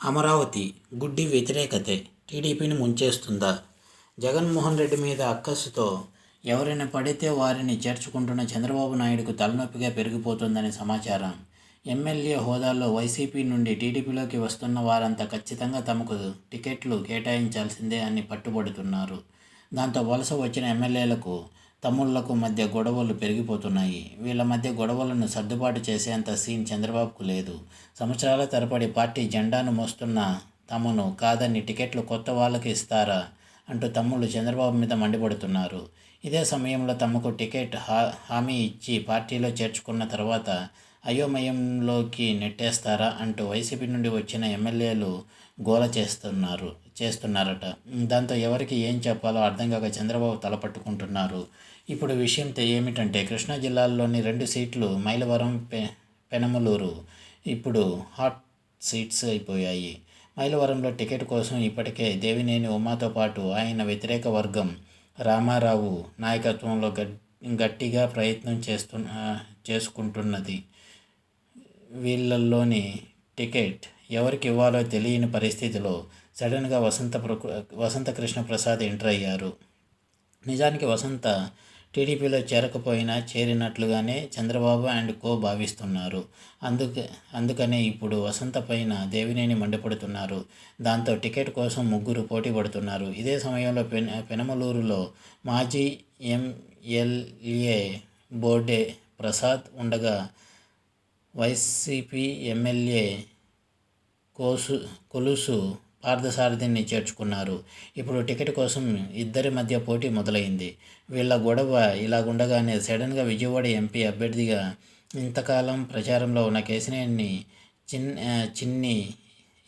అమరావతి గుడ్డి వ్యతిరేకతే టీడీపీని ముంచేస్తుందా? జగన్మోహన్ రెడ్డి మీద అక్కసుతో ఎవరిని పడితే వారిని చేర్చుకుంటున్న చంద్రబాబు నాయుడుకు తలనొప్పిగా పెరిగిపోతుందని సమాచారం. ఎమ్మెల్యే హోదాల్లో వైసీపీ నుండి టీడీపీలోకి వస్తున్న వారంతా ఖచ్చితంగా తమకు టికెట్లు కేటాయించాల్సిందే అని పట్టుబడుతున్నారు. దాంతో వలస వచ్చిన ఎమ్మెల్యేలకు తమ్ముళ్లకు మధ్య గొడవలు పెరిగిపోతున్నాయి. వీళ్ళ మధ్య గొడవలను సర్దుబాటు చేసేంత సీన్ చంద్రబాబుకు లేదు. సంవత్సరాల తరబడి పార్టీ జెండాను మోస్తున్న తమను కాదని టికెట్లు కొత్త వాళ్ళకి ఇస్తారా అంటూ తమ్ముళ్ళు చంద్రబాబు మీద మండిపడుతున్నారు. ఇదే సమయంలో తమకు టికెట్ హామీ ఇచ్చి పార్టీలో చేర్చుకున్న తర్వాత అయోమయంలోకి నెట్టేస్తారా అంటూ వైసీపీ నుండి వచ్చిన ఎమ్మెల్యేలు గోల చేస్తున్నారట. దాంతో ఎవరికి ఏం చెప్పాలో అర్థం కాక చంద్రబాబు తలపట్టుకుంటున్నారు. ఇప్పుడు విషయం ఏమిటంటే, కృష్ణా జిల్లాలోని 2 సీట్లు మైలవరం, పెనమలూరు ఇప్పుడు హాట్ సీట్స్ అయిపోయాయి. మైలవరంలో టికెట్ కోసం ఇప్పటికే దేవినేని ఉమాతో పాటు ఆయన వ్యతిరేక వర్గం రామారావు నాయకత్వంలో గట్టిగా ప్రయత్నం చేసుకుంటున్నది. వీళ్ళల్లోని టికెట్ ఎవరికి ఇవ్వాలో తెలియని పరిస్థితిలో సడన్గా వసంత కృష్ణ ప్రసాద్ ఎంటర్ అయ్యారు. నిజానికి వసంత టీడీపీలో చేరకపోయినా చేరినట్లుగానే చంద్రబాబు అండ్ కో భావిస్తున్నారు. అందుకనే ఇప్పుడు వసంత పైన దేవినేని మండిపడుతున్నారు. దాంతో టికెట్ కోసం ముగ్గురు పోటీ పడుతున్నారు. ఇదే సమయంలో పెనమలూరులో మాజీ ఎమ్మెల్యే బోడే ప్రసాద్ ఉండగా వైసీపీ ఎమ్మెల్యే కొలుసు పార్థసారథిని చేర్చుకున్నారు. ఇప్పుడు టికెట్ కోసం ఇద్దరి మధ్య పోటీ మొదలైంది. వీళ్ళ గొడవ ఇలాగుండగానే సడన్గా విజయవాడ ఎంపీ అభ్యర్థిగా ఇంతకాలం ప్రచారంలో ఉన్న కేశినేని చిన్ని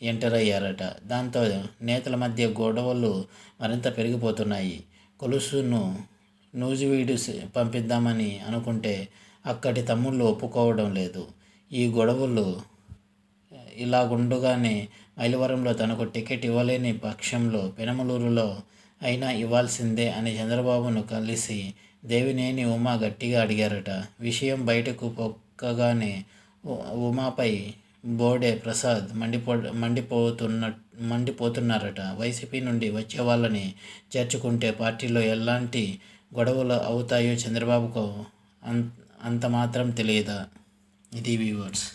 ఎంటర్ అయ్యారట. దాంతో నేతల మధ్య గొడవలు మరింత పెరిగిపోతున్నాయి. కొలుసును నూజివీడు పంపిద్దామని అనుకుంటే అక్కడి తమ్ముళ్ళు ఒప్పుకోవడం లేదు. ఈ గొడవలు ఇలాగుండగానే మైలవరంలో తనకు టికెట్ ఇవ్వలేని పక్షంలో పెనమలూరులో అయినా ఇవ్వాల్సిందే అని చంద్రబాబును కలిసి దేవినేని ఉమా గట్టిగా అడిగారట. విషయం బయటకు పొక్కగానే ఉమాపై బోడే ప్రసాద్ మండిపోతున్నారట. వైసీపీ నుండి వచ్చే వాళ్ళని చేర్చుకుంటే పార్టీలో ఎలాంటి గొడవలు అవుతాయో చంద్రబాబుకు అంత మాత్రం తెలియదా? ఇది వ్యూవర్స్.